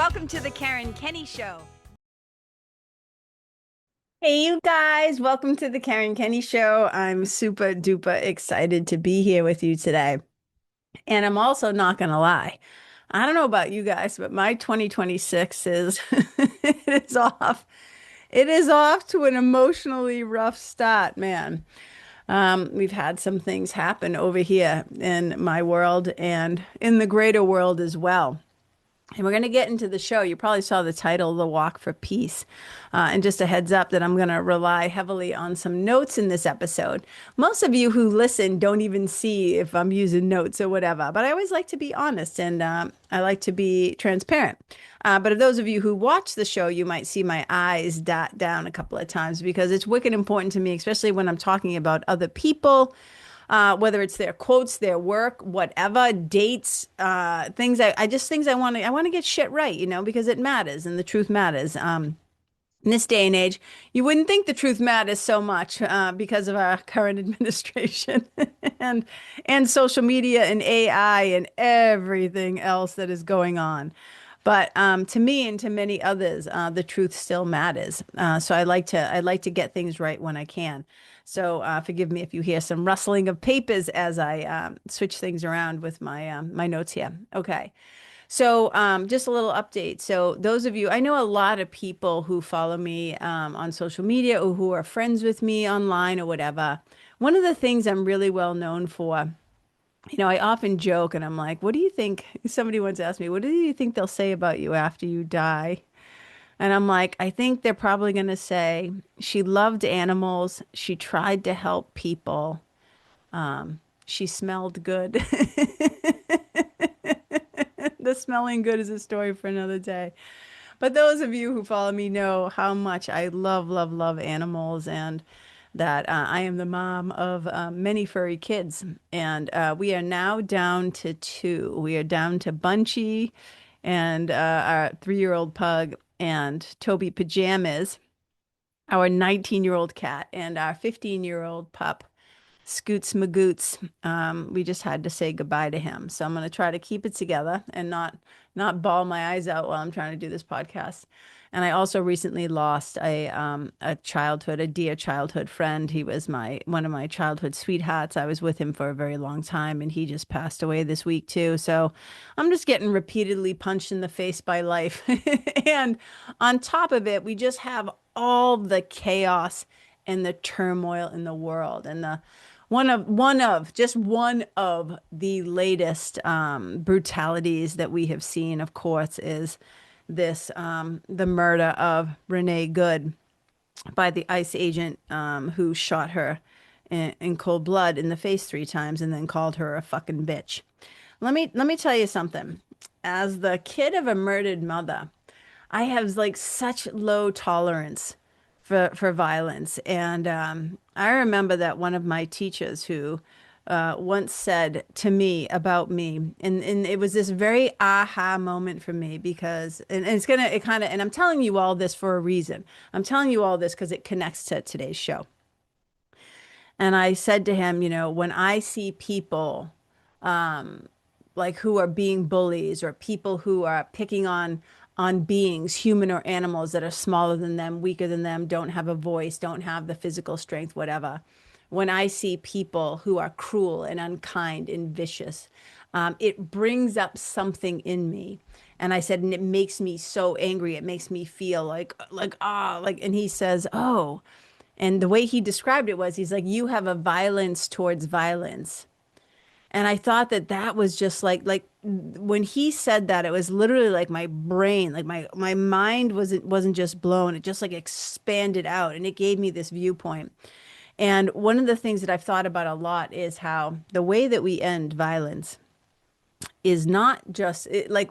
Welcome to the Karen Kenney Show. Hey, you guys, welcome to the Karen Kenney Show. I'm super duper excited to be here with you today. And I'm also not going to lie. I don't know about you guys, but my 2026 is it is off. It is off to an emotionally rough start, man. We've had some things happen over here in my world and in the greater world as well. And we're going to get into the show. You probably saw the title, The Walk for Peace. And just a heads up that I'm going to rely heavily on some notes in this episode. Most of you who listen don't even see if I'm using notes or whatever, but I always like to be honest and I like to be transparent. But those of you who watch the show, you might see my eyes dot down a couple of times because it's wicked important to me, especially when I'm talking about other people, whether it's their quotes, their work, whatever, dates, things things I want to get shit right, because it matters and the truth matters. In this day and age, you wouldn't think the truth matters so much because of our current administration and and social media and AI and everything else that is going on. But to me and to many others, the truth still matters. So I like to get things right when I can. So forgive me if you hear some rustling of papers as I switch things around with my notes here. Okay. So just a little update. So those of you, I know a lot of people who follow me on social media or who are friends with me online or whatever. One of the things I'm really well known for, I often joke and I'm like, what do you think? Somebody once asked me, what do you think they'll say about you after you die? And I'm like, I think they're probably going to say she loved animals. She tried to help people. She smelled good. The smelling good is a story for another day. But those of you who follow me know how much I love, love, love animals and that I am the mom of many furry kids. And we are now down to two. We are down to Bunchy and our 3-year-old pug and Toby Pajamas, our 19-year-old cat, and our 15-year-old pup. Scoots Magoots. We just had to say goodbye to him. So I'm going to try to keep it together and not bawl my eyes out while I'm trying to do this podcast. And I also recently lost a dear childhood friend. He was one of my childhood sweethearts. I was with him for a very long time, and he just passed away this week too. So I'm just getting repeatedly punched in the face by life. And on top of it, we just have all the chaos and the turmoil in the world and the one of the latest brutalities that we have seen, of course, is this the murder of Renee Good by the ICE agent who shot her in cold blood in the face 3 times and then called her a fucking bitch. Let me tell you something. As the kid of a murdered mother, I have like such low tolerance for violence. And I remember that one of my teachers who once said to me about me, and it was this very aha moment for me because, and it kind of, and I'm telling you all this for a reason. I'm telling you all this because it connects to today's show. And I said to him, when I see people like who are being bullies or people who are picking on beings, human or animals that are smaller than them, weaker than them, don't have a voice, don't have the physical strength, whatever. When I see people who are cruel and unkind and vicious, it brings up something in me. And I said, and it makes me so angry. It makes me feel and he says, oh, and the way he described it was, he's like, you have a violence towards violence. And I thought that that was just like when he said that, it was literally like my brain, like my mind wasn't just blown, it just like expanded out and it gave me this viewpoint. And one of the things that I've thought about a lot is how the way that we end violence is not just like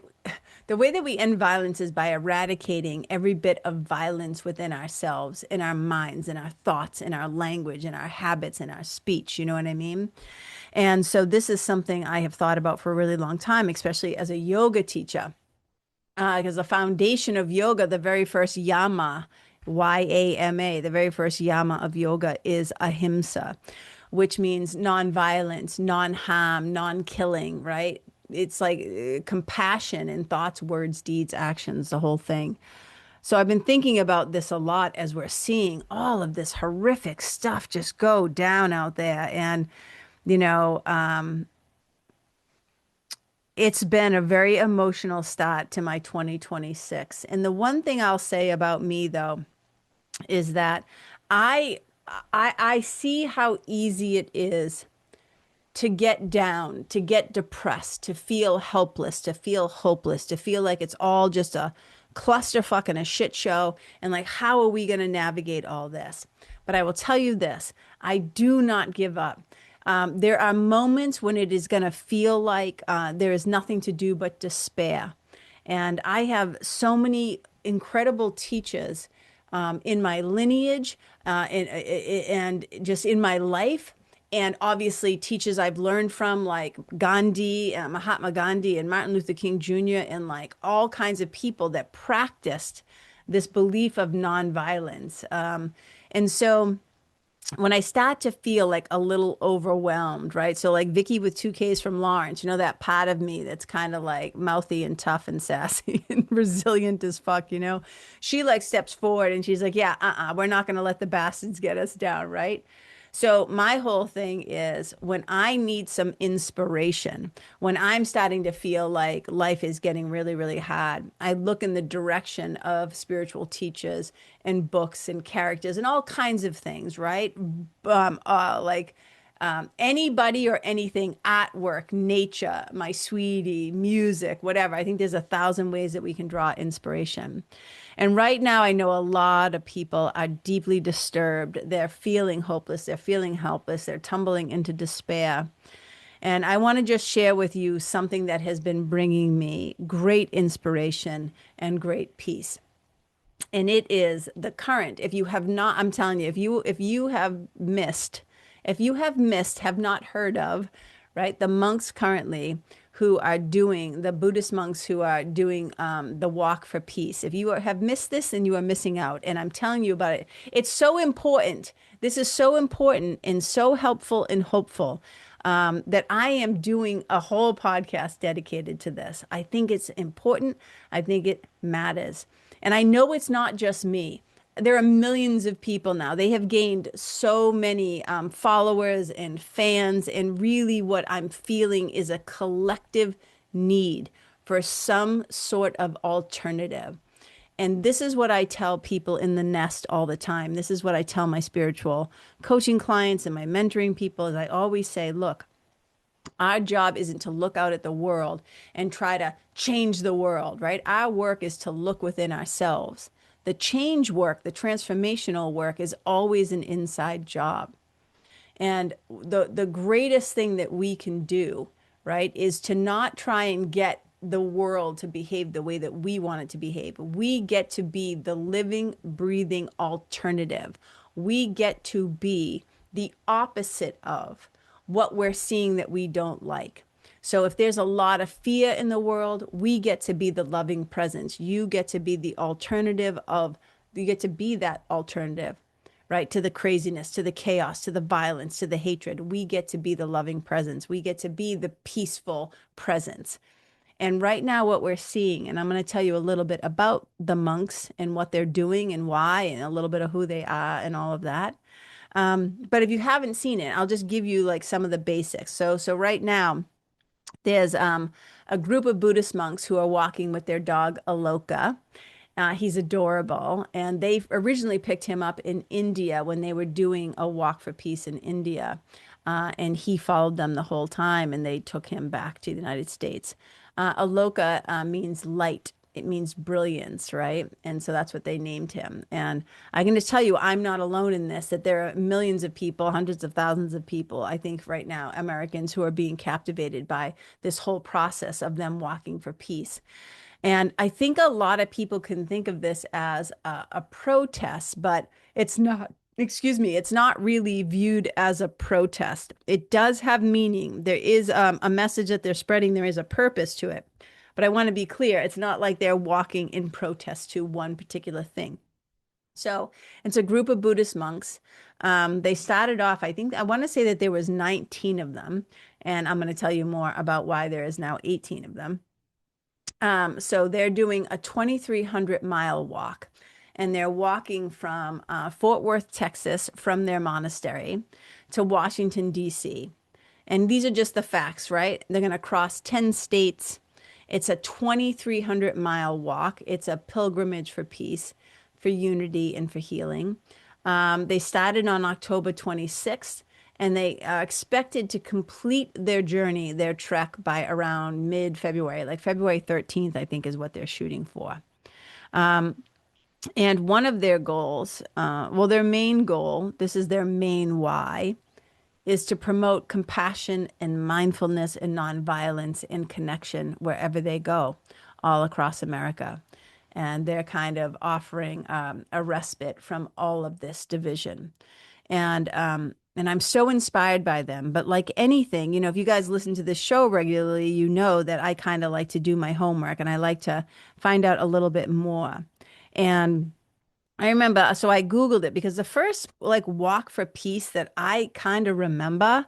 the way that we end violence is by eradicating every bit of violence within ourselves, in our minds, in our thoughts, in our language, in our habits, in our speech. You know what I mean? And so this is something I have thought about for a really long time, especially as a yoga teacher. Because the foundation of yoga, the very first yama, YAMA, the very first yama of yoga is ahimsa, which means non-violence, non-harm, non-killing, right? it's like compassion in thoughts, words, deeds, actions, the whole thing. So I've been thinking about this a lot as we're seeing all of this horrific stuff just go down out there. And, you know, it's been a very emotional start to my 2026. And the one thing I'll say about me, though, is that I I see how easy it is to get down, to get depressed, to feel helpless, to feel hopeless, to feel like it's all just a clusterfuck and a shit show. And like, how are we going to navigate all this? But I will tell you this, I do not give up. There are moments when it is going to feel like there is nothing to do but despair. And I have so many incredible teachers in my lineage and just in my life. And obviously, teachers I've learned from, like Gandhi, Mahatma Gandhi, and Martin Luther King Jr., and like all kinds of people that practiced this belief of nonviolence. And so when I start to feel like a little overwhelmed, right? So like Vicky with 2Ks from Lawrence, you know, that part of me that's kind of like mouthy and tough and sassy and resilient as fuck, you know, she like steps forward and she's like, yeah, we're not going to let the bastards get us down, right? So my whole thing is when I need some inspiration, when I'm starting to feel like life is getting really, really hard, I look in the direction of spiritual teachers and books and characters and all kinds of things, right? Like anybody or anything, artwork, nature, my sweetie, music, whatever. I think there's 1,000 ways that we can draw inspiration. And right now, I know a lot of people are deeply disturbed. They're feeling hopeless. They're feeling helpless. They're tumbling into despair. And I want to just share with you something that has been bringing me great inspiration and great peace. And it is the current. If you have not, I'm telling you, if you have missed, have not heard of, right, the monks currently who are doing, the Buddhist monks who are doing the walk for peace. If you have missed this, then you are missing out. And I'm telling you about it. It's so important. This is so important and so helpful and hopeful that I am doing a whole podcast dedicated to this. I think it's important. I think it matters. And I know it's not just me. There are millions of people now. They have gained so many followers and fans. And really, what I'm feeling is a collective need for some sort of alternative. And this is what I tell people in the nest all the time. This is what I tell my spiritual coaching clients and my mentoring people. Is I always say, look, our job isn't to look out at the world and try to change the world, right? Our work is to look within ourselves. The change work, the transformational work is always an inside job. And the greatest thing that we can do, right, is to not try and get the world to behave the way that we want it to behave. We get to be the living, breathing alternative. We get to be the opposite of what we're seeing that we don't like. So if there's a lot of fear in the world, we get to be the loving presence. You get to be the alternative of, you get to be that alternative, right? To the craziness, to the chaos, to the violence, to the hatred. We get to be the loving presence. We get to be the peaceful presence. And right now, what we're seeing, and I'm going to tell you a little bit about the monks and what they're doing and why, and a little bit of who they are and all of that. But if you haven't seen it, I'll just give you like some of the basics. So right now, there's a group of Buddhist monks who are walking with their dog Aloka. He's adorable. And they originally picked him up in India when they were doing a walk for peace in India. And he followed them the whole time and they took him back to the United States. Aloka means light. It means brilliance, right? And so that's what they named him. And I'm going to tell you, I'm not alone in this, that there are millions of people, hundreds of thousands of people, I think right now, Americans who are being captivated by this whole process of them walking for peace. And I think a lot of people can think of this as a protest, but it's not. Excuse me, it's not really viewed as a protest. It does have meaning. There is a message that they're spreading. There is a purpose to it. But I want to be clear, it's not like they're walking in protest to one particular thing. So it's a group of Buddhist monks. They started off, I think, I want to say that there was 19 of them. And I'm going to tell you more about why there is now 18 of them. So they're doing a 2,300-mile walk, and they're walking from Fort Worth, Texas, from their monastery to Washington, D.C. And these are just the facts, right? They're going to cross 10 states. It's a 2,300-mile walk. It's a pilgrimage for peace, for unity, and for healing. They started on October 26th, and they are expected to complete their journey, their trek, by around mid-February, like February 13th, I think is what they're shooting for. And one of their goals, well, their main goal, this is their main why, is to promote compassion and mindfulness and nonviolence and connection wherever they go, all across America. And they're kind of offering a respite from all of this division. And I'm so inspired by them. But like anything, you know, if you guys listen to this show regularly, you know that I kind of like to do my homework and I like to find out a little bit more. And I remember, so I Googled it because the first like walk for peace that I kind of remember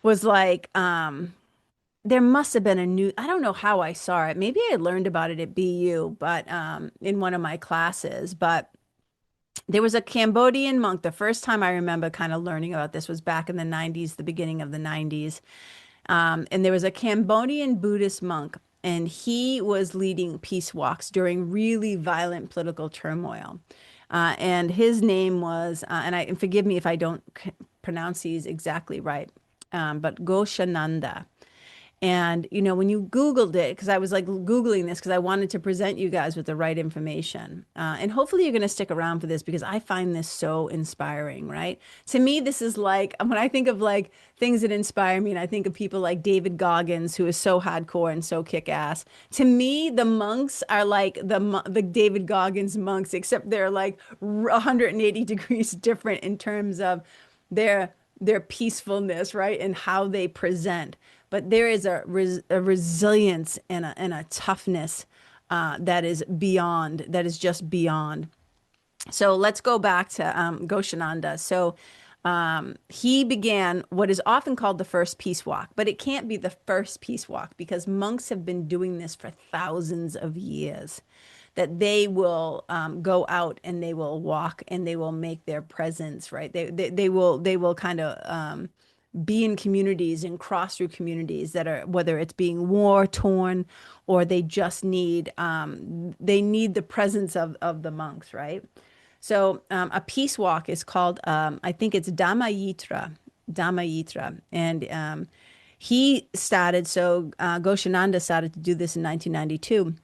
was like, there must have been a new, I don't know how I saw it. Maybe I learned about it at BU, but in one of my classes. But there was a Cambodian monk. The first time I remember kind of learning about this was back in the 90s, the beginning of the 90s. And there was a Cambodian Buddhist monk, and he was leading peace walks during really violent political turmoil. And his name was, and forgive me if I don't pronounce these exactly right, but Goshananda. And, you know, when you Googled it, because I was like Googling this because I wanted to present you guys with the right information. And hopefully you're going to stick around for this because I find this so inspiring, right? To me, this is like, when I think of like things that inspire me, and I think of people like David Goggins, who is so hardcore and so kick-ass. To me, the monks are like the David Goggins monks, except they're like 180 degrees different in terms of their peacefulness, right? And how they present. But there is a resilience and a toughness that is beyond, that is just beyond. So let's go back to Goshananda. So he began what is often called the first peace walk, but it can't be the first peace walk because monks have been doing this for thousands of years. That they will go out and they will walk and they will make their presence, right? They will kind of be in communities and cross through communities that are, whether it's being war torn or they just need the presence of the monks, right? So a peace walk is called, I think it's Dhammayitra. And he started, so Goshananda started to do this in 1992.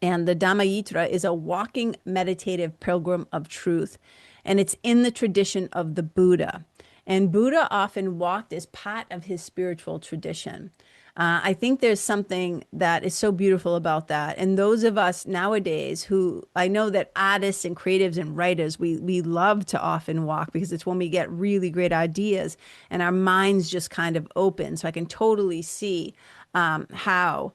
And the Dhammayitra is a walking meditative pilgrim of truth. And it's in the tradition of the Buddha. And Buddha often walked as part of his spiritual tradition. I think there's something that is so beautiful about that. And those of us nowadays who, I know that artists and creatives and writers, we love to often walk because it's when we get really great ideas and our minds just kind of open. So I can totally see how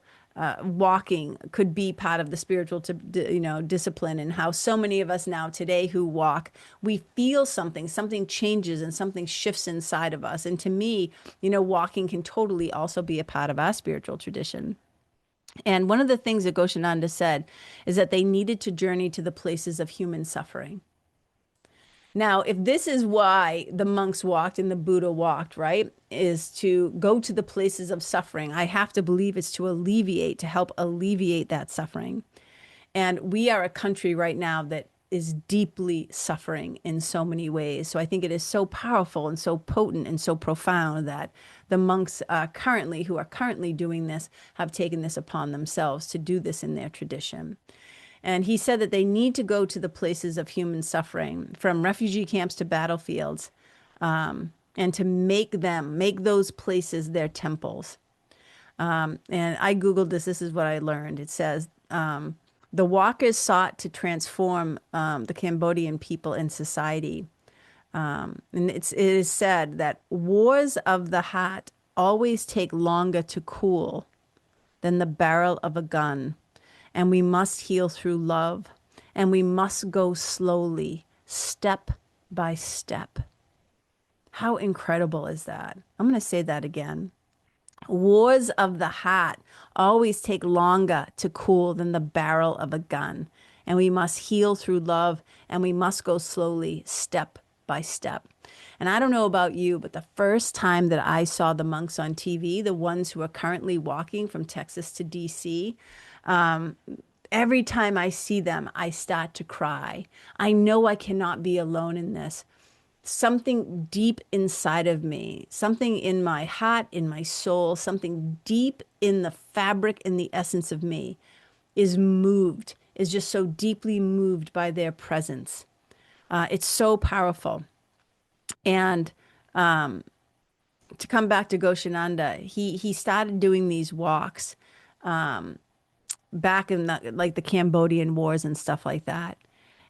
walking could be part of the spiritual discipline, and how so many of us now today who walk, we feel something changes and something shifts inside of us. And to me, walking can totally also be a part of our spiritual tradition. And one of the things that Goshananda said is that they needed to journey to the places of human suffering. Now, if this is why the monks walked and the Buddha walked, right, is to go to the places of suffering, I have to believe it's to help alleviate that suffering. And we are a country right now that is deeply suffering in so many ways. So I think it is so powerful and so potent and so profound that the monks who are currently doing this have taken this upon themselves to do this in their tradition. And he said that they need to go to the places of human suffering, from refugee camps to battlefields, and to make those places their temples. And I Googled this. This is what I learned. It says, the walkers sought to transform the Cambodian people and society. And it is said that wars of the heart always take longer to cool than the barrel of a gun. And we must heal through love. And we must go slowly, step by step. How incredible is that? I'm going to say that again. Wars of the heart always take longer to cool than the barrel of a gun. And we must heal through love, and we must go slowly, step by step. And I don't know about you, but the first time that I saw the monks on TV, the ones who are currently walking from Texas to DC, every time I see them, I start to cry. I know I cannot be alone in this. Something deep inside of me, something in my heart, in my soul, something deep in the fabric, in the essence of me is moved, is just so deeply moved by their presence. It's so powerful. And to come back to Goshananda, he started doing these walks back in the Cambodian wars and stuff like that.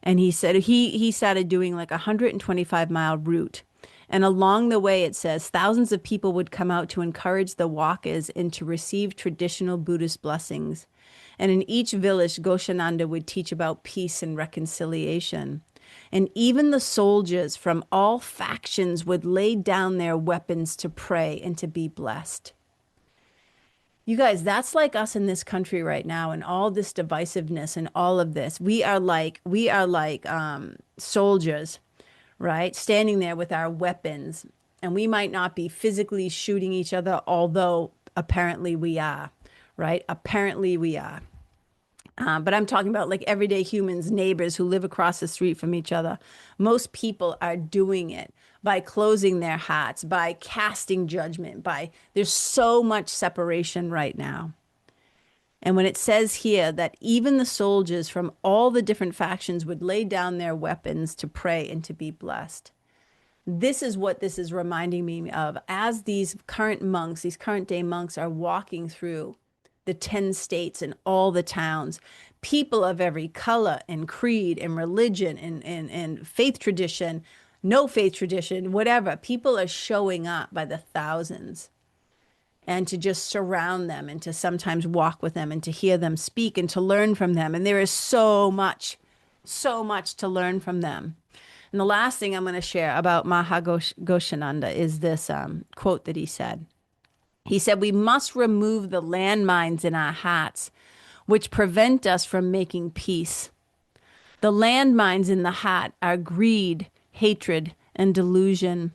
And he said he started doing like a 125-mile route. And along the way, it says thousands of people would come out to encourage the walkers and to receive traditional Buddhist blessings. And in each village, Goshananda would teach about peace and reconciliation. And even the soldiers from all factions would lay down their weapons to pray and to be blessed. You guys, that's like us in this country right now, and all this divisiveness and all of this. We are like soldiers, right? Standing there with our weapons, and we might not be physically shooting each other, although apparently we are, right? Apparently we are. But I'm talking about like everyday humans, neighbors who live across the street from each other. Most people are doing it by closing their hearts, by casting judgment, there's so much separation right now. And when it says here that even the soldiers from all the different factions would lay down their weapons to pray and to be blessed. This is what this is reminding me of as these current monks, these current day monks are walking through the 10 states and all the towns, people of every color and creed and religion and faith tradition, no faith tradition, whatever. People are showing up by the thousands, and to just surround them and to sometimes walk with them and to hear them speak and to learn from them. And there is so much to learn from them. And the last thing I'm going to share about Goshananda is this quote that he said. He said, "We must remove the landmines in our hearts, which prevent us from making peace. The landmines in the heart are greed, hatred, and delusion.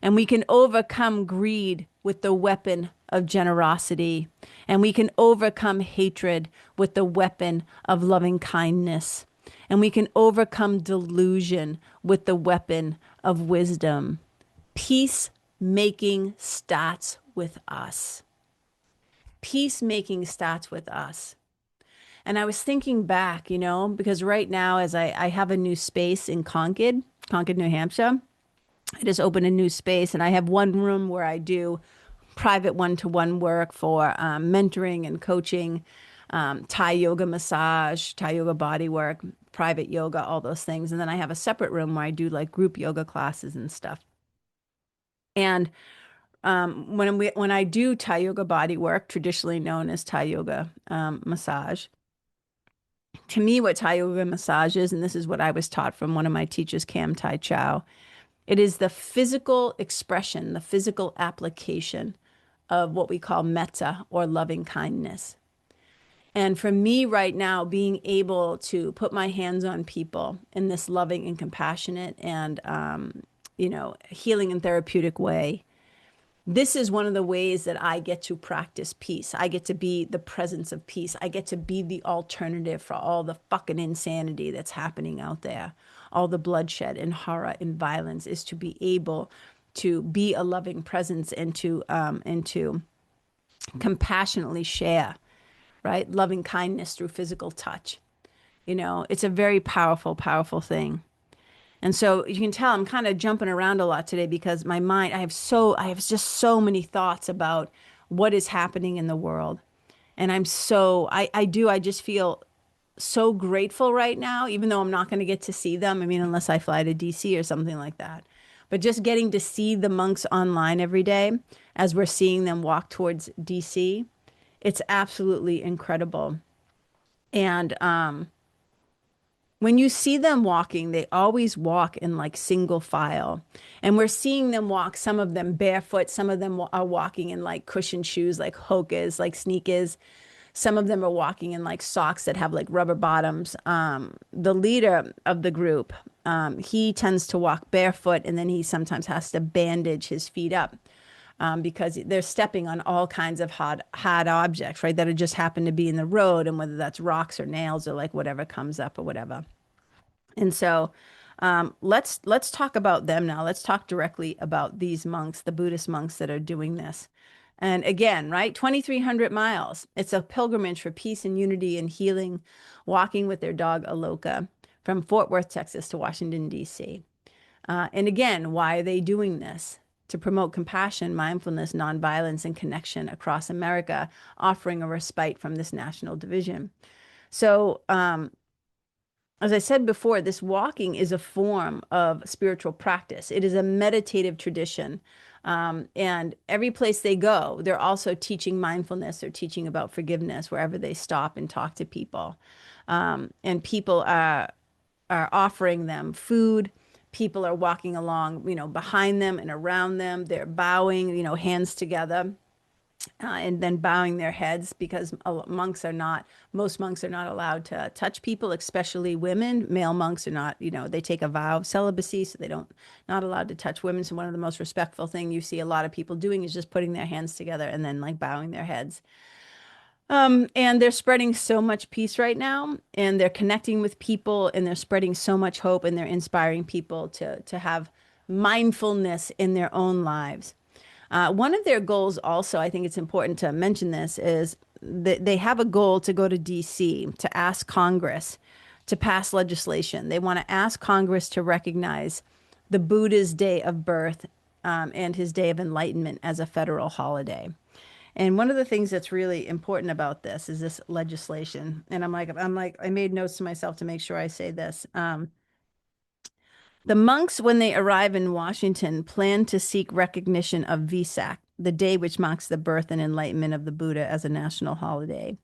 And we can overcome greed with the weapon of generosity. And we can overcome hatred with the weapon of loving kindness. And we can overcome delusion with the weapon of wisdom. Peacemaking starts with us. Peacemaking starts with us." And I was thinking back, because right now, as I have a new space in Concord, New Hampshire, I just opened a new space, and I have one room where I do private one-to-one work for mentoring and coaching, Thai yoga massage, Thai yoga body work, private yoga, all those things. And then I have a separate room where I do like group yoga classes and stuff. And when I do Thai yoga body work, traditionally known as Thai yoga massage, to me, what Thai yoga massage is, and this is what I was taught from one of my teachers, Kam Tai Chow, it is the physical expression, the physical application of what we call metta or loving kindness. And for me right now, being able to put my hands on people in this loving and compassionate and, healing and therapeutic way, this is one of the ways that I get to practice peace. I get to be the presence of peace. I get to be the alternative for all the fucking insanity that's happening out there. All the bloodshed and horror and violence is to be able to be a loving presence and to compassionately share, right? Loving kindness through physical touch. It's a very powerful, powerful thing. And so you can tell I'm kind of jumping around a lot today because my mind, I have just so many thoughts about what is happening in the world. And I just feel so grateful right now, even though I'm not going to get to see them. I mean, unless I fly to DC or something like that. But just getting to see the monks online every day as we're seeing them walk towards DC, it's absolutely incredible. And when you see them walking, they always walk in like single file. And we're seeing them walk, some of them barefoot, some of them are walking in like cushioned shoes, like hokas, like sneakers. Some of them are walking in like socks that have like rubber bottoms. The leader of the group, he tends to walk barefoot and then he sometimes has to bandage his feet up because they're stepping on all kinds of hard objects, right? That are just happen to be in the road, and whether that's rocks or nails or like whatever comes up or whatever. And so let's talk about them now. Let's talk directly about these monks, the Buddhist monks that are doing this. And again, right, 2,300 miles. It's a pilgrimage for peace and unity and healing, walking with their dog Aloka from Fort Worth, Texas to Washington, D.C. And again, why are they doing this? To promote compassion, mindfulness, nonviolence, and connection across America, offering a respite from this national division. So, as I said before, this walking is a form of spiritual practice. It is a meditative tradition. And every place they go, they're also teaching mindfulness. They're teaching about forgiveness wherever they stop and talk to people. And people are offering them food. People are walking along, behind them and around them. They're bowing, hands together. And then bowing their heads because most monks are not allowed to touch people, especially women. Male monks are not, they take a vow of celibacy, so not allowed to touch women. So one of the most respectful thing you see a lot of people doing is just putting their hands together and then like bowing their heads. And they're spreading so much peace right now, and they're connecting with people, and they're spreading so much hope, and they're inspiring people to have mindfulness in their own lives. One of their goals also, I think it's important to mention this, is that they have a goal to go to DC to ask Congress to pass legislation. They want to ask Congress to recognize the Buddha's day of birth and his day of enlightenment as a federal holiday. And one of the things that's really important about this is this legislation. And I made notes to myself to make sure I say this. The monks, when they arrive in Washington, plan to seek recognition of Vesak, the day which marks the birth and enlightenment of the Buddha, as a national holiday.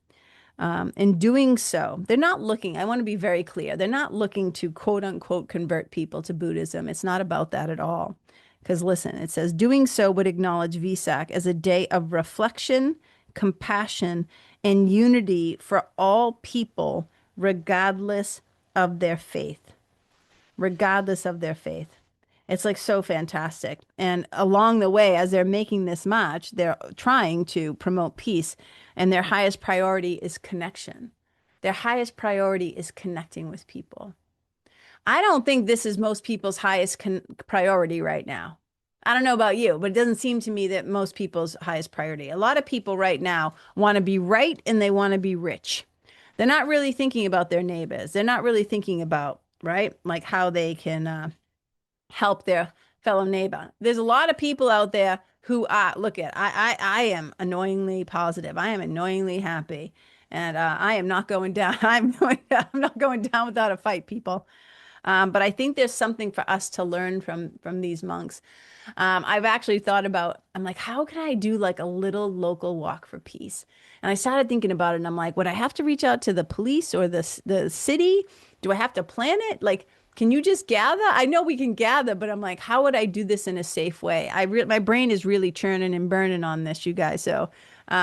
In doing so, they're not looking, I want to be very clear, they're not looking to quote unquote convert people to Buddhism. It's not about that at all. Because listen, it says, doing so would acknowledge Vesak as a day of reflection, compassion, and unity for all people, regardless of their faith. Regardless of their faith. It's like so fantastic. And along the way, as they're making this march, they're trying to promote peace. And their highest priority is connection. Their highest priority is connecting with people. I don't think this is most people's highest priority right now. I don't know about you, but it doesn't seem to me that most people's highest priority. A lot of people right now want to be right and they want to be rich. They're not really thinking about their neighbors. They're not really thinking about, right, like how they can help their fellow neighbor. There's a lot of people out there who are, I am annoyingly positive. I am annoyingly happy. And I am not going down. I'm not going down without a fight, people. But I think there's something for us to learn from these monks. I've actually thought about, I'm like, how can I do like a little local walk for peace? And I started thinking about it, and I'm like, would I have to reach out to the police or the city? Do I have to plan it? Like, can you just gather? I know we can gather, but I'm like, how would I do this in a safe way? My brain is really churning and burning on this, you guys. So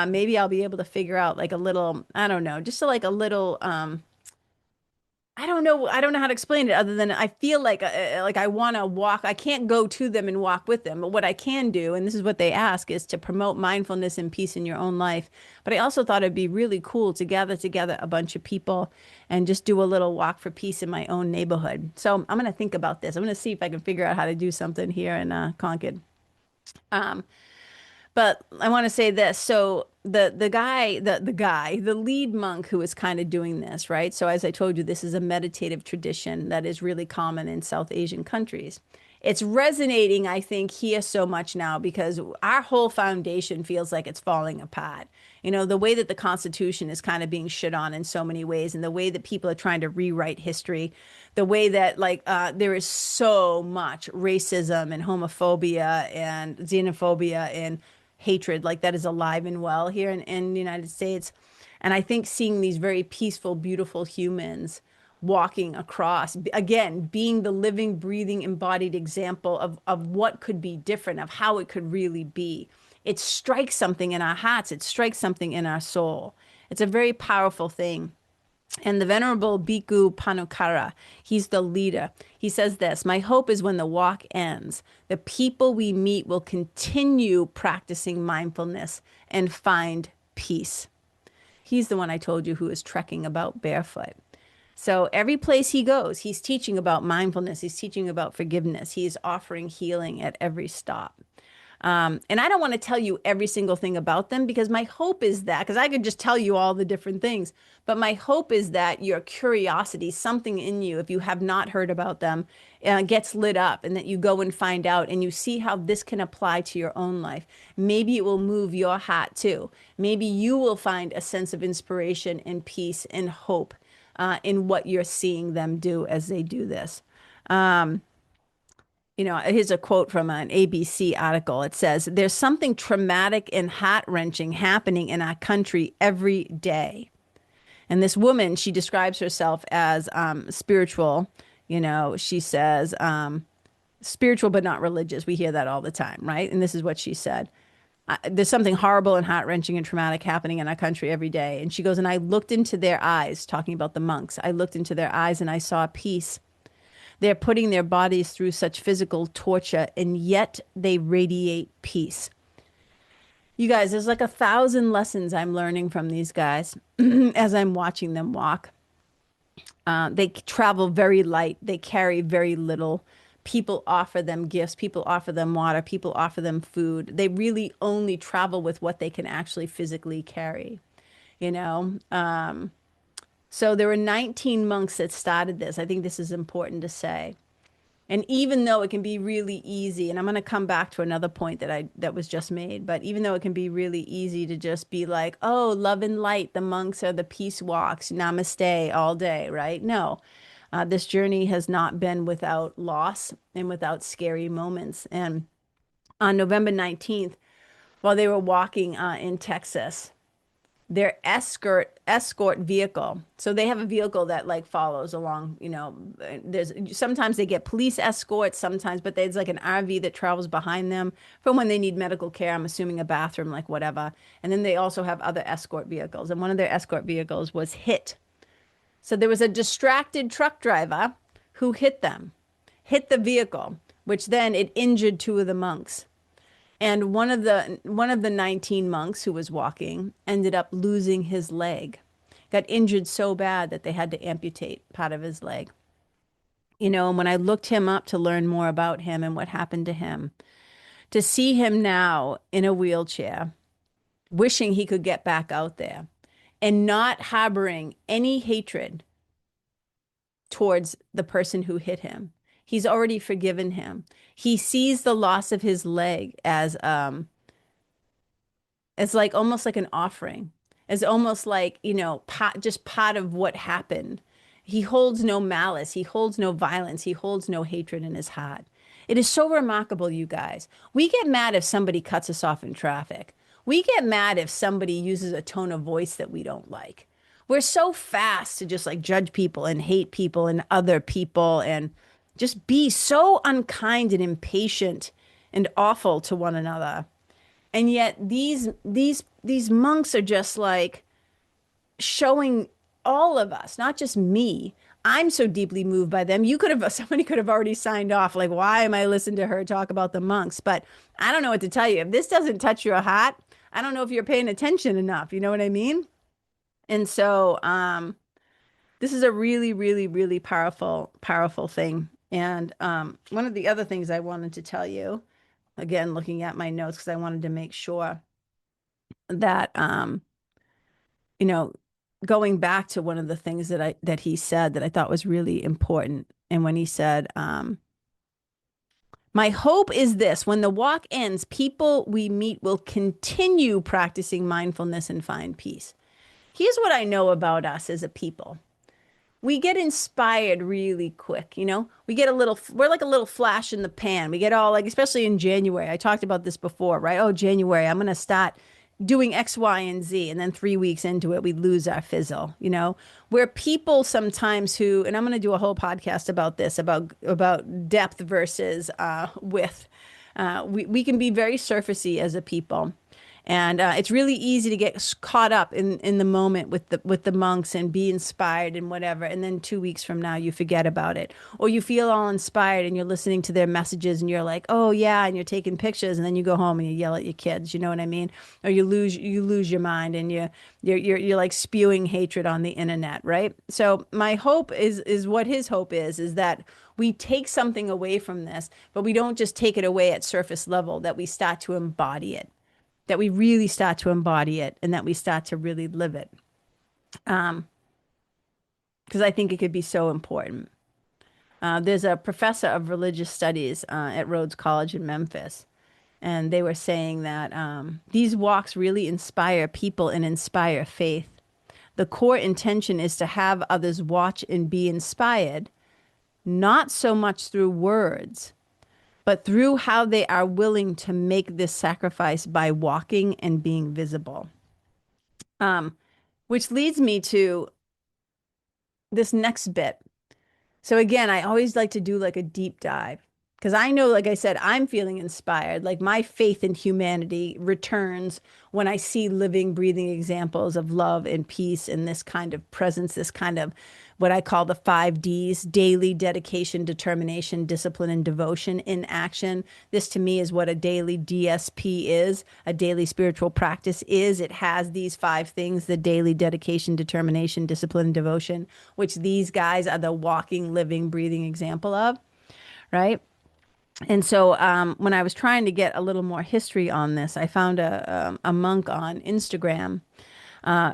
maybe I'll be able to figure out like a little, I don't know, just like a little I don't know. I don't know how to explain it other than I feel like I want to walk. I can't go to them and walk with them. But what I can do, and this is what they ask, is to promote mindfulness and peace in your own life. But I also thought it'd be really cool to gather together a bunch of people and just do a little walk for peace in my own neighborhood. So I'm going to think about this. I'm going to see if I can figure out how to do something here in Concord. But I want to say this. So the lead monk who is kind of doing this, right? So as I told you, this is a meditative tradition that is really common in South Asian countries. It's resonating, I think, here so much now because our whole foundation feels like it's falling apart. The way that the Constitution is kind of being shit on in so many ways, and the way that people are trying to rewrite history, the way that there is so much racism and homophobia and xenophobia and hatred like that is alive and well here in the United States. And I think seeing these very peaceful, beautiful humans walking across, again, being the living, breathing, embodied example of what could be different, of how it could really be. It strikes something in our hearts. It strikes something in our soul. It's a very powerful thing. And the Venerable Bhikkhu Pannakara, he's the leader. He says this: my hope is when the walk ends, the people we meet will continue practicing mindfulness and find peace. He's the one I told you who is trekking about barefoot. So every place he goes, he's teaching about mindfulness. He's teaching about forgiveness. He's offering healing at every stop. And I don't want to tell you every single thing about them, because my hope is that, because I could just tell you all the different things, but my hope is that your curiosity, something in you, if you have not heard about them, gets lit up, and that you go and find out and you see how this can apply to your own life. Maybe it will move your heart too. Maybe you will find a sense of inspiration and peace and hope in what you're seeing them do as they do this. Here's a quote from an ABC article. It says, there's something traumatic and heart-wrenching happening in our country every day. And this woman, she describes herself as spiritual. She says, spiritual but not religious. We hear that all the time, right? And this is what she said. There's something horrible and heart-wrenching and traumatic happening in our country every day. And she goes, and I looked into their eyes, talking about the monks. I looked into their eyes and I saw peace. They're putting their bodies through such physical torture, and yet they radiate peace. You guys, there's like 1,000 lessons I'm learning from these guys as I'm watching them walk. They travel very light. They carry very little. People offer them gifts. People offer them water. People offer them food. They really only travel with what they can actually physically carry, you know? So there were 19 monks that started this. I think this is important to say. And even though it can be really easy, and I'm going to come back to another point that was just made, but even though it can be really easy to just be like, oh, love and light, the monks are the peace walks, namaste all day, right? No, this journey has not been without loss and without scary moments. And on November 19th, while they were walking in Texas, their escort vehicle. So they have a vehicle that like follows along, sometimes they get police escorts sometimes, but there's like an RV that travels behind them for when they need medical care. I'm assuming a bathroom, like whatever. And then they also have other escort vehicles. And one of their escort vehicles was hit. So there was a distracted truck driver who hit the vehicle, which then it injured two of the monks. And one of the 19 monks who was walking ended up losing his leg, got injured so bad that they had to amputate part of his leg. And when I looked him up to learn more about him and what happened to him, to see him now in a wheelchair, wishing he could get back out there and not harboring any hatred towards the person who hit him. He's already forgiven him. He sees the loss of his leg as like almost like an offering, as almost like, just part of what happened. He holds no malice. He holds no violence. He holds no hatred in his heart. It is so remarkable, you guys. We get mad if somebody cuts us off in traffic. We get mad if somebody uses a tone of voice that we don't like. We're so fast to just like judge people and hate people and other people and just be so unkind and impatient and awful to one another. And yet these monks are just like showing all of us, not just me. I'm so deeply moved by them. Somebody could have already signed off, like, why am I listening to her talk about the monks? But I don't know what to tell you. If this doesn't touch your heart, I don't know if you're paying attention enough. You know what I mean? And so this is a really, really, really powerful thing. And one of the other things I wanted to tell you, again, looking at my notes, because I wanted to make sure that, going back to one of the things that he said that I thought was really important. And when he said, my hope is this: when the walk ends, people we meet will continue practicing mindfulness and find peace. Here's what I know about us as a people. We get inspired really quick, we're like a little flash in the pan. We get all like, especially in January, I talked about this before, right? Oh, January, I'm going to start doing X, Y, and Z. And then 3 weeks into it, we lose our fizzle, you know, where people sometimes who, and I'm going to do a whole podcast about this, about depth versus width. We can be very surfacey as a people. And it's really easy to get caught up in the moment with the monks and be inspired and whatever. And then 2 weeks from now, you forget about it. Or you feel all inspired and you're listening to their messages and you're like, oh, yeah. And you're taking pictures. And then you go home and you yell at your kids. You know what I mean? Or you lose your mind and you're like spewing hatred on the internet. Right. So my hope is what his hope is that we take something away from this, but we don't just take it away at surface level, that we start to embody it, that we really start to embody it, and that we start to really live it. Because I think it could be so important. There's a professor of religious studies at Rhodes College in Memphis, and they were saying that these walks really inspire people and inspire faith. The core intention is to have others watch and be inspired, not so much through words, but through how they are willing to make this sacrifice by walking and being visible. Which leads me to this next bit. So again, I always like to do like a deep dive because I know, like I said, I'm feeling inspired. Like my faith in humanity returns when I see living, breathing examples of love and peace and this kind of presence, this kind of what I call the 5Ds: daily dedication, determination, discipline, and devotion in action. This to me is what a daily DSP is, a daily spiritual practice is. It has these 5 things: the daily dedication, determination, discipline, and devotion, which these guys are the walking, living, breathing example of, right? And so when I was trying to get a little more history on this, I found a monk on Instagram.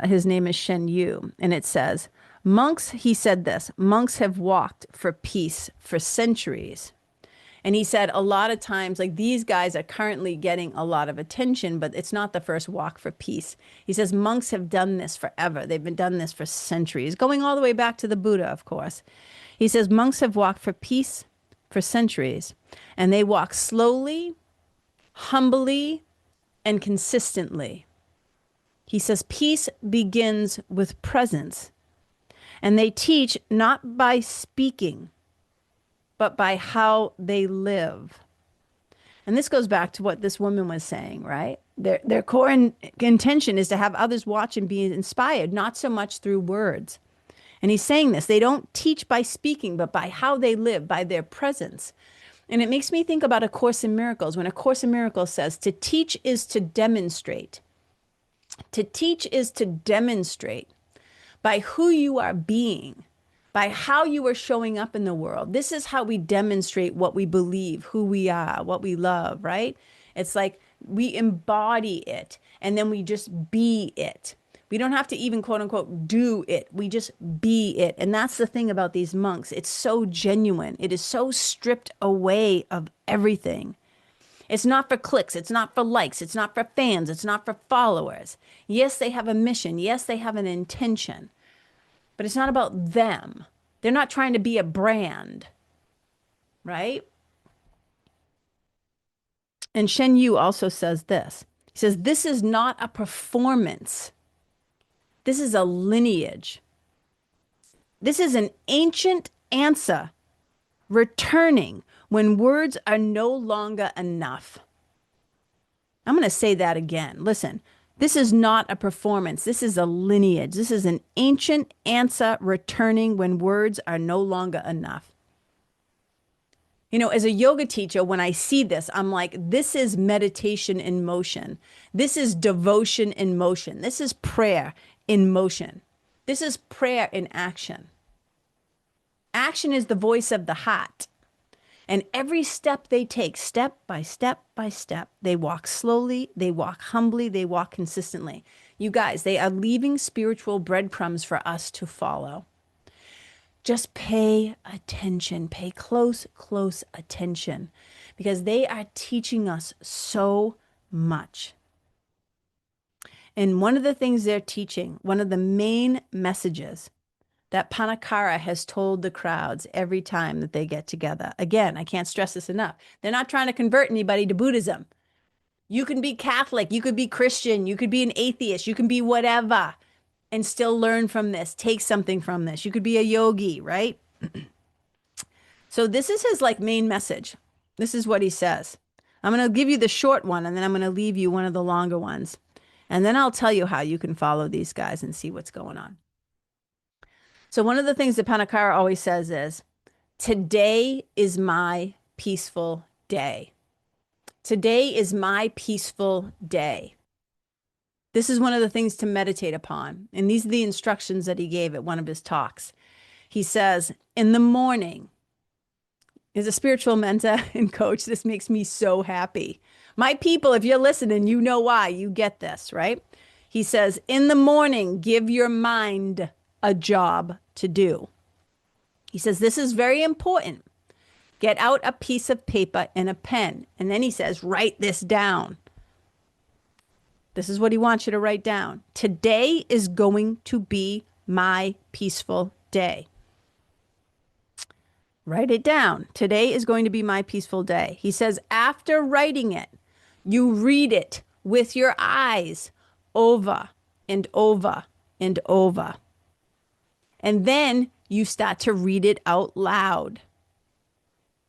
His name is Shen Yu, and it says, monks, he said this, monks have walked for peace for centuries. And he said a lot of times, like these guys are currently getting a lot of attention, but it's not the first walk for peace. He says monks have done this forever. They've been done this for centuries, going all the way back to the Buddha, of course. He says monks have walked for peace for centuries, and they walk slowly, humbly, and consistently. He says peace begins with presence, and they teach not by speaking, but by how they live. And this goes back to what this woman was saying, right? Their core intention is to have others watch and be inspired, not so much through words. And he's saying this, they don't teach by speaking, but by how they live, by their presence. And it makes me think about A Course in Miracles, when A Course in Miracles says, to teach is to demonstrate. To teach is to demonstrate by who you are being, by how you are showing up in the world. This is how we demonstrate what we believe, who we are, what we love, right? It's like we embody it, and then we just be it. We don't have to even quote unquote do it. We just be it. And that's the thing about these monks. It's so genuine. It is so stripped away of everything. It's not for clicks. It's not for likes. It's not for fans. It's not for followers. Yes, they have a mission. Yes, they have an intention. But it's not about them. They're not trying to be a brand, right? And Shen Yu also says this. He says, this is not a performance. This is a lineage. This is an ancient answer returning when words are no longer enough. I'm going to say that again. Listen, this is not a performance. This is a lineage. This is an ancient answer returning when words are no longer enough. You know, as a yoga teacher, when I see this, I'm like, this is meditation in motion. This is devotion in motion. This is prayer in motion. This is prayer in action. Action is the voice of the heart. And every step they take, step by step by step, they walk slowly, they walk humbly, they walk consistently. You guys, they are leaving spiritual breadcrumbs for us to follow. Just pay attention, pay close, close attention, because they are teaching us so much. And one of the things they're teaching, one of the main messages that Pannakara has told the crowds every time that they get together. Again, I can't stress this enough. They're not trying to convert anybody to Buddhism. You can be Catholic, you could be Christian, you could be an atheist, you can be whatever and still learn from this, take something from this. You could be a yogi, right? So this is his like main message. This is what he says. I'm going to give you the short one and then I'm going to leave you one of the longer ones. And then I'll tell you how you can follow these guys and see what's going on. So one of the things that Pannakara always says is, today is my peaceful day. Today is my peaceful day. This is one of the things to meditate upon. And these are the instructions that he gave at one of his talks. He says, in the morning, as a spiritual mentor and coach, this makes me so happy. My people, if you're listening, you know why. You get this, right? He says, in the morning, give your mind a job to do. He says, this is very important. Get out a piece of paper and a pen. And then he says, write this down. This is what he wants you to write down. Today is going to be my peaceful day. Write it down. Today is going to be my peaceful day. He says, after writing it, you read it with your eyes over and over and over. And then you start to read it out loud.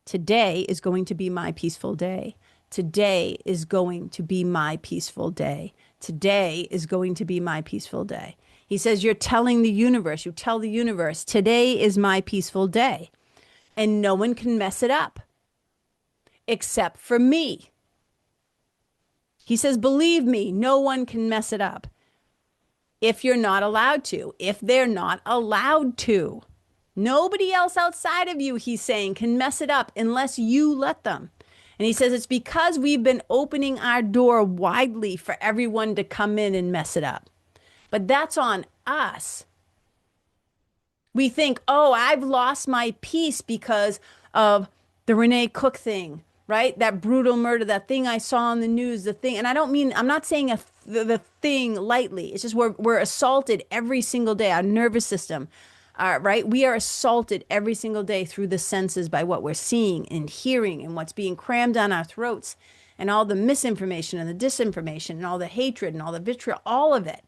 Today is going to be my peaceful day. Today is going to be my peaceful day. Today is going to be my peaceful day. He says, you're telling the universe, you tell the universe, today is my peaceful day. And no one can mess it up except for me. He says, believe me, no one can mess it up if you're not allowed to, if they're not allowed to. Nobody else outside of you, he's saying, can mess it up unless you let them. And he says it's because we've been opening our door widely for everyone to come in and mess it up. But that's on us. We think, oh, I've lost my peace because of the Renee Cook thing, right? That brutal murder, that thing I saw on the news, the thing. And I don't mean, I'm not saying the thing lightly. It's just we're assaulted every single day. Our nervous system, right? We are assaulted every single day through the senses by what we're seeing and hearing and what's being crammed down our throats and all the misinformation and the disinformation and all the hatred and all the vitriol, all of it.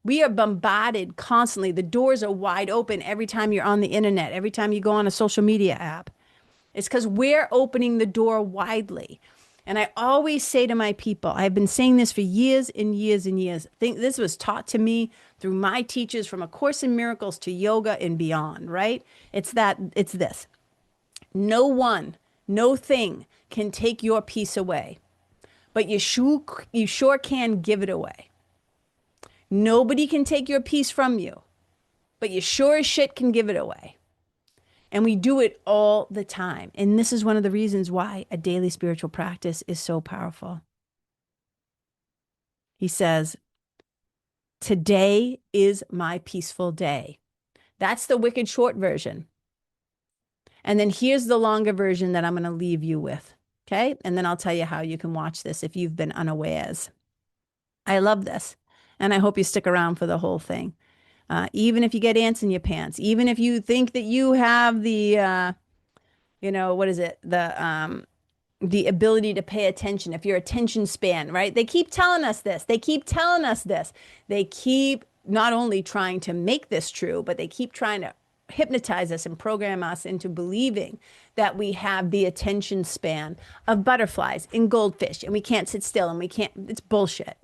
We are bombarded constantly. The doors are wide open every time you're on the internet, every time you go on a social media app. It's because we're opening the door widely. And I always say to my people, I've been saying this for years and years and years. I think this was taught to me through my teachers from A Course in Miracles to yoga and beyond, right? It's this. No one, no thing can take your peace away, but you sure can give it away. Nobody can take your peace from you, but you sure as shit can give it away. And we do it all the time. And this is one of the reasons why a daily spiritual practice is so powerful. He says, today is my peaceful day. That's the wicked short version. And then here's the longer version that I'm going to leave you with. Okay. And then I'll tell you how you can watch this if you've been unawares. I love this. And I hope you stick around for the whole thing. Even if you get ants in your pants, even if you think that you have the, the ability to pay attention, if your attention span, right? They keep telling us this. They keep telling us this. They keep not only trying to make this true, but they keep trying to hypnotize us and program us into believing that we have the attention span of butterflies and goldfish and we can't sit still and we can't, it's bullshit.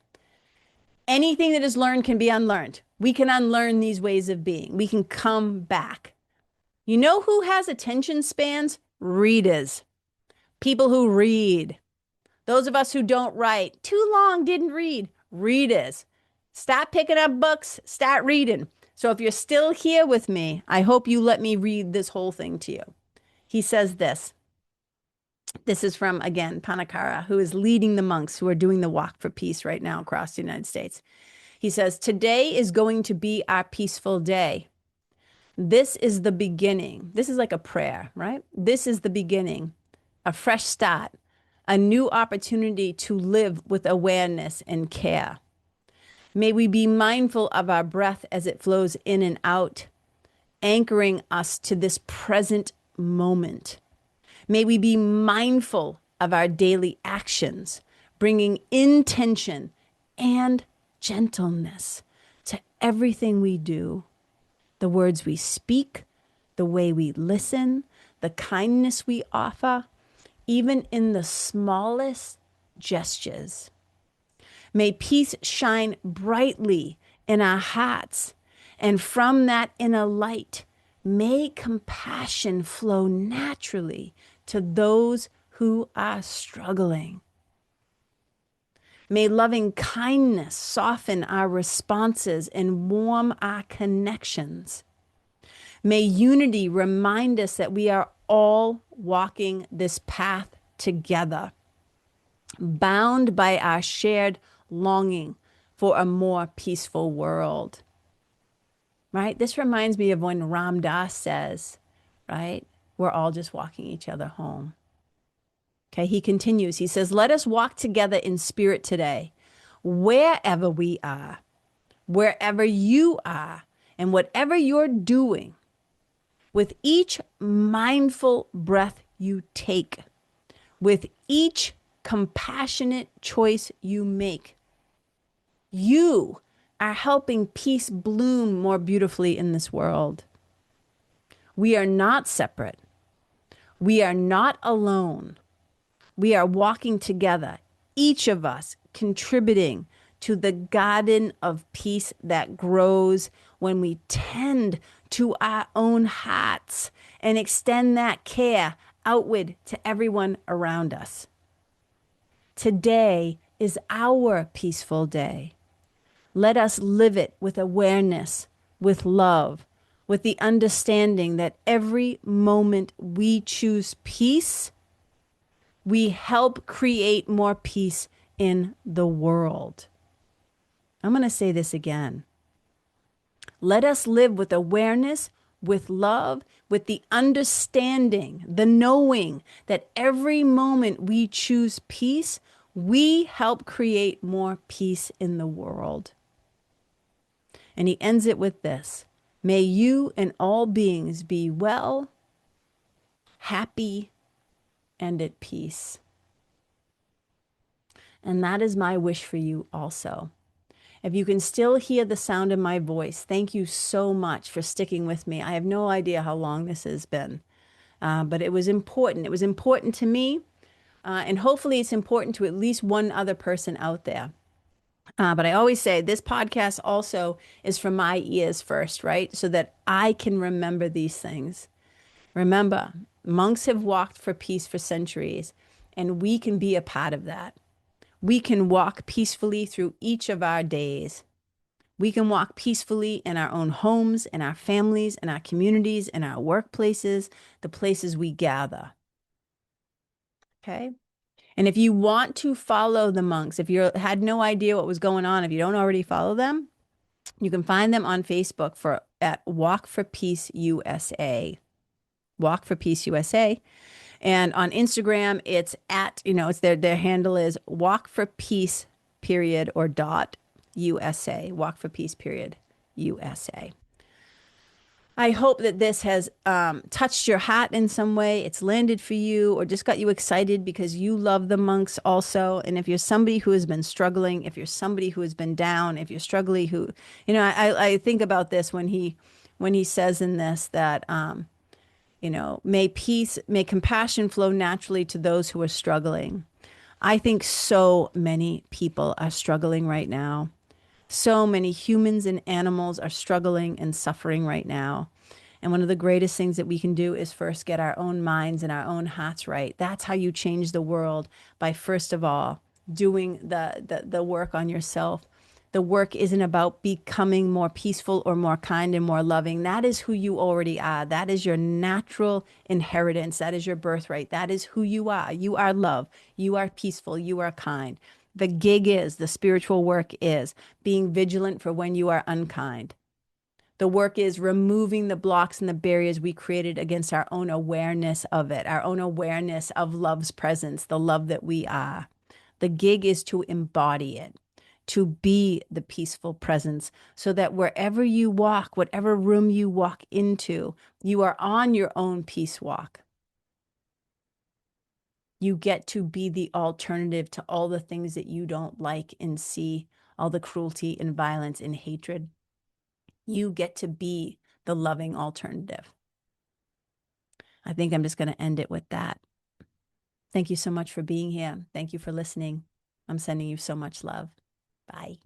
Anything that is learned can be unlearned. We can unlearn these ways of being. We can come back. You know who has attention spans? Readers. People who read. Those of us who don't write. Too long, didn't read. Readers. Stop picking up books. Start reading. So if you're still here with me, I hope you let me read this whole thing to you. He says this. This is from, again, Pannakara, who is leading the monks who are doing the walk for peace right now across the United States. He says, today is going to be our peaceful day. This is the beginning. This is like a prayer, right? This is the beginning, a fresh start, a new opportunity to live with awareness and care. May we be mindful of our breath as it flows in and out, anchoring us to this present moment. May we be mindful of our daily actions, bringing intention and gentleness to everything we do, the words we speak, the way we listen, the kindness we offer, even in the smallest gestures. May peace shine brightly in our hearts, and from that inner light, may compassion flow naturally to those who are struggling. May loving kindness soften our responses and warm our connections. May unity remind us that we are all walking this path together, bound by our shared longing for a more peaceful world. Right? This reminds me of when Ram Dass says, right? We're all just walking each other home. Okay, he continues. He says, let us walk together in spirit today, wherever we are, wherever you are, and whatever you're doing. With each mindful breath you take, with each compassionate choice you make, you are helping peace bloom more beautifully in this world. We are not separate. We are not alone. We are walking together, each of us contributing to the garden of peace that grows when we tend to our own hearts and extend that care outward to everyone around us. Today is our peaceful day. Let us live it with awareness, with love, with the understanding that every moment we choose peace, we help create more peace in the world. I'm going to say this again. Let us live with awareness, with love, with the understanding, the knowing that every moment we choose peace, we help create more peace in the world. And he ends it with this. May you and all beings be well, happy, and at peace. And that is my wish for you also. If you can still hear the sound of my voice, thank you so much for sticking with me. I have no idea how long this has been, but it was important. It was important to me, and hopefully it's important to at least one other person out there. But I always say this podcast also is from my ears first, right? So that I can remember these things. Remember, monks have walked for peace for centuries, and we can be a part of that. We can walk peacefully through each of our days. We can walk peacefully in our own homes, in our families, in our communities, in our workplaces, the places we gather. Okay? And if you want to follow the monks, if you had no idea what was going on, if you don't already follow them, you can find them on Facebook at Walk for Peace USA. Walk for Peace USA. And on Instagram, it's it's their handle is Walk for Peace period or dot USA. Walk for Peace period USA. I hope that this has touched your heart in some way. It's landed for you or just got you excited because you love the monks also. And if you're somebody who has been struggling, if you're somebody who has been down, if you're struggling, I think about this when he says in this that, may compassion flow naturally to those who are struggling. I think so many people are struggling right now. So many humans and animals are struggling and suffering right now. And one of the greatest things that we can do is first get our own minds and our own hearts right. That's how you change the world, by first of all doing the work on yourself. The work isn't about becoming more peaceful or more kind and more loving. That is who you already are. That is your natural inheritance. That is your birthright. That is who you are. You are love. You are peaceful. You are kind. The spiritual work is being vigilant for when you are unkind. The work is removing the blocks and the barriers we created against our own awareness of it, our own awareness of love's presence, the love that we are. The gig is to embody it, to be the peaceful presence, so that wherever you walk, whatever room you walk into, you are on your own peace walk. You get to be the alternative to all the things that you don't like and see, all the cruelty and violence and hatred. You get to be the loving alternative. I think I'm just going to end it with that. Thank you so much for being here. Thank you for listening. I'm sending you so much love. Bye.